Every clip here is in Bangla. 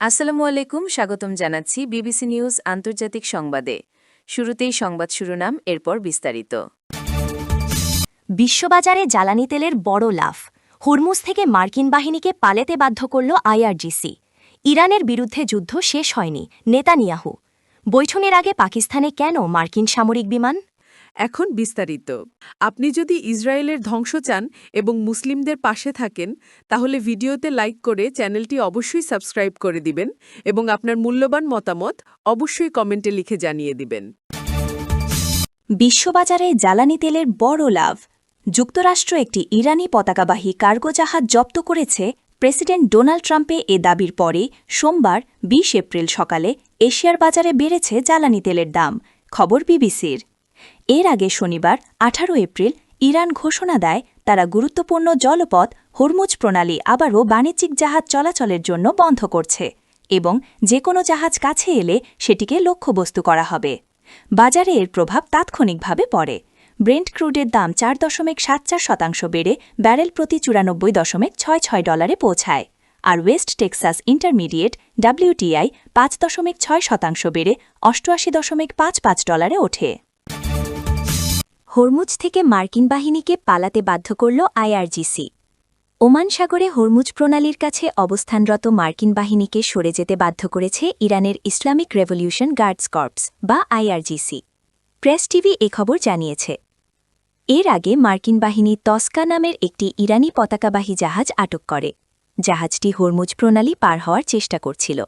আসসালামু আলাইকুম, স্বাগতম জানাচ্ছি বিবিসি নিউজ আন্তর্জাতিক সংবাদে। শুরুতেই সংবাদ শিরোনাম, এরপর বিস্তারিত। বিশ্ববাজারে জ্বালানি তেলের বড় লাফ, হরমুজ থেকে মার্কিন বাহিনীকে পালাতে বাধ্য করল আইআরজিসি। ইরানের বিরুদ্ধে যুদ্ধ শেষ হয়নি, নেতানিয়াহু। বৈঠনের আগে পাকিস্তানে কেন মার্কিন সামরিক বিমান? এখন বিস্তারিত। আপনি যদি ইসরায়েলের ধ্বংস চান এবং মুসলিমদের পাশে থাকেন, তাহলে ভিডিওতে লাইক করে চ্যানেলটি অবশ্যই সাবস্ক্রাইব করে দিবেন এবং আপনার মূল্যবান মতামত অবশ্যই কমেন্টে লিখে জানিয়ে দিবেন। বিশ্ববাজারে জ্বালানি তেলের বড় লাভ, যুক্তরাষ্ট্র একটি ইরানি পতাকাবাহী কার্গো জাহাজ জব্দ করেছে। প্রেসিডেন্ট ডোনাল্ড ট্রাম্পে এ দাবির পরে সোমবার ২০ এপ্রিল সকালে এশিয়ার বাজারে বেড়েছে জ্বালানি তেলের দাম। খবর বিবিসির। এর আগে শনিবার ১৮ এপ্রিল ইরান ঘোষণা দেয় তারা গুরুত্বপূর্ণ জলপথ হরমুজ প্রণালী আবারও বাণিজ্যিক জাহাজ চলাচলের জন্য বন্ধ করছে এবং যে কোনো জাহাজ কাছে এলে সেটিকে লক্ষ্যবস্তু করা হবে। বাজারে এর প্রভাব তাৎক্ষণিকভাবে পড়ে। ব্রেন্ট ক্রুডের দাম ৪.৭৪% বেড়ে ব্যারেল প্রতি $৯৪.৬৬ পৌঁছায়, আর ওয়েস্ট টেক্সাস ইন্টারমিডিয়েট WTI ৫.৬% বেড়ে $৮৮.৫৫ ওঠে। হরমুজ থেকে মার্কিন বাহিনীকে পালাতে বাধ্য করল আইআরজিসি। ওমান সাগরে হরমুজ প্রণালীর কাছে অবস্থানরত মার্কিন বাহিনীকে সরে যেতে বাধ্য করেছে ইরানের ইসলামিক রেভলিউশন গার্ডস কর্পস বা আইআরজিসি। প্রেস টিভি এ খবর জানিয়েছে। এর আগে মার্কিন বাহিনী তস্কা নামের একটি ইরানি পতাকাবাহী জাহাজ আটক করে। জাহাজটি হরমুজ প্রণালী পার হওয়ার চেষ্টা করছিল।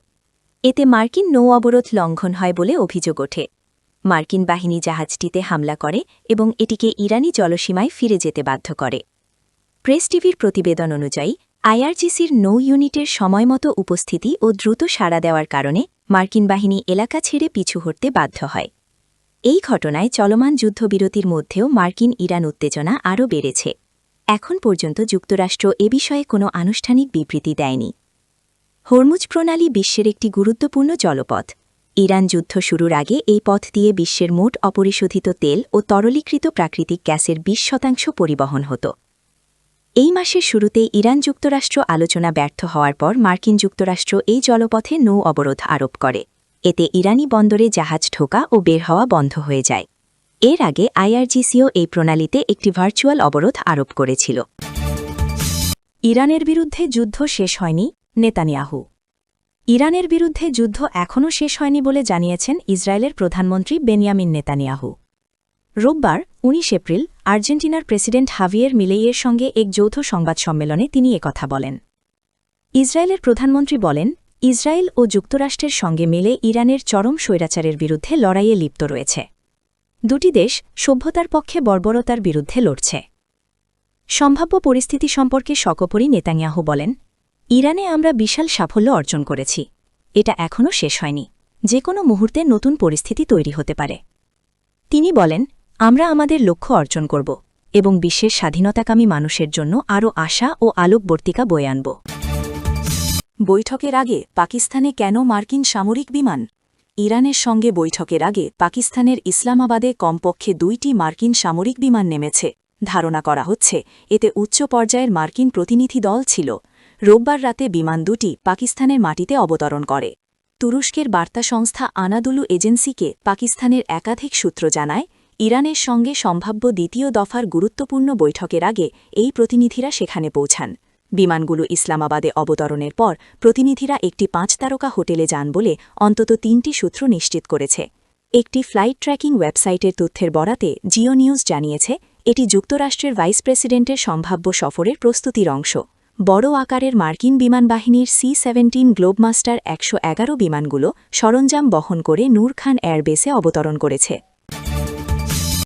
এতে মার্কিন নৌ অবরোধ লঙ্ঘন হয় বলে অভিযোগ ওঠে। মার্কিন বাহিনী জাহাজটিতে হামলা করে এবং এটিকে ইরানি জলসীমায় ফিরে যেতে বাধ্য করে। প্রেস টিভির প্রতিবেদন অনুযায়ী আইআরজিসির নৌ ইউনিটের সময়মতো উপস্থিতি ও দ্রুত সাড়া দেওয়ার কারণে মার্কিন বাহিনী এলাকা ছেড়ে পিছু হটতে বাধ্য হয়। এই ঘটনায় চলমান যুদ্ধবিরতির মধ্যেও মার্কিন ইরান উত্তেজনা আরও বেড়েছে। এখন পর্যন্ত যুক্তরাষ্ট্র এ বিষয়ে কোনো আনুষ্ঠানিক বিবৃতি দেয়নি। হরমুজ প্রণালী বিশ্বের একটি গুরুত্বপূর্ণ জলপথ। ইরান যুদ্ধ শুরুর আগে এই পথ দিয়ে বিশ্বের মোট অপরিশোধিত তেল ও তরলীকৃত প্রাকৃতিক গ্যাসের ২০% পরিবহন হতো। এই মাসের শুরুতেই ইরান যুক্তরাষ্ট্র আলোচনা ব্যর্থ হওয়ার পর মার্কিন যুক্তরাষ্ট্র এই জলপথে নৌ অবরোধ আরোপ করে। এতে ইরানি বন্দরে জাহাজ ঢোকা ও বের হওয়া বন্ধ হয়ে যায়। এর আগে আইআরজিসিও এই প্রণালীতে একটি ভার্চুয়াল অবরোধ আরোপ করেছিল। ইরানের বিরুদ্ধে যুদ্ধ শেষ হয়নি, নেতানিয়াহু। ইরানের বিরুদ্ধে যুদ্ধ এখনও শেষ হয়নি বলে জানিয়েছেন ইসরায়েলের প্রধানমন্ত্রী বেনিয়ামিন নেতানিয়াহু। রোববার ১৯ এপ্রিল আর্জেন্টিনার প্রেসিডেন্ট হাভিয়ের মিলেইয়ের সঙ্গে এক যৌথ সংবাদ সম্মেলনে তিনি একথা বলেন। ইসরায়েলের প্রধানমন্ত্রী বলেন, ইসরায়েল ও যুক্তরাষ্ট্রের সঙ্গে মিলে ইরানের চরম স্বৈরাচারের বিরুদ্ধে লড়াইয়ে লিপ্ত রয়েছে। দুটি দেশ সভ্যতার পক্ষে বর্বরতার বিরুদ্ধে লড়ছে। সম্ভাব্য পরিস্থিতি সম্পর্কে সর্বোপরি নেতানিয়াহু বলেন, ইরানে আমরা বিশাল সাফল্য অর্জন করেছি। এটা এখনও শেষ হয়নি। যে কোনো মুহূর্তে নতুন পরিস্থিতি তৈরি হতে পারে। তিনি বলেন, আমরা আমাদের লক্ষ্য অর্জন করব এবং বিশ্বের স্বাধীনতাকামী মানুষের জন্য আরও আশা ও আলোকবর্তিকা বয়ে আনব। বৈঠকের আগে পাকিস্তানে কেন মার্কিন সামরিক বিমান? ইরানের সঙ্গে বৈঠকের আগে পাকিস্তানের ইসলামাবাদে কমপক্ষে ২টি মার্কিন সামরিক বিমান নেমেছে। ধারণা করা হচ্ছে এতে উচ্চ পর্যায়ের মার্কিন প্রতিনিধি দল ছিল। রোববার রাতে বিমান দুটি পাকিস্তানের মাটিতে অবতরণ করে। তুরস্কের বার্তা সংস্থা আনাদুলু এজেন্সিকে পাকিস্তানের একাধিক সূত্র জানায়, ইরানের সঙ্গে সম্ভাব্য দ্বিতীয় দফার গুরুত্বপূর্ণ বৈঠকের আগে এই প্রতিনিধিরা সেখানে পৌঁছান। বিমানগুলো ইসলামাবাদে অবতরণের পর প্রতিনিধিরা একটি ৫ তারকা হোটেলে যান বলে অন্তত ৩টি সূত্র নিশ্চিত করেছে। একটি ফ্লাইট ট্র্যাকিং ওয়েবসাইটের তথ্যের বরাতে জিও নিউজ জানিয়েছে, এটি যুক্তরাষ্ট্রের ভাইস প্রেসিডেন্টের সম্ভাব্য সফরের প্রস্তুতির অংশ। বড় আকারের মার্কিন বিমান বাহিনীর C-17 গ্লোবমাস্টার ১১১ বিমানগুলো সরঞ্জাম বহন করে নূর খান এয়ারবেসে অবতরণ করেছে।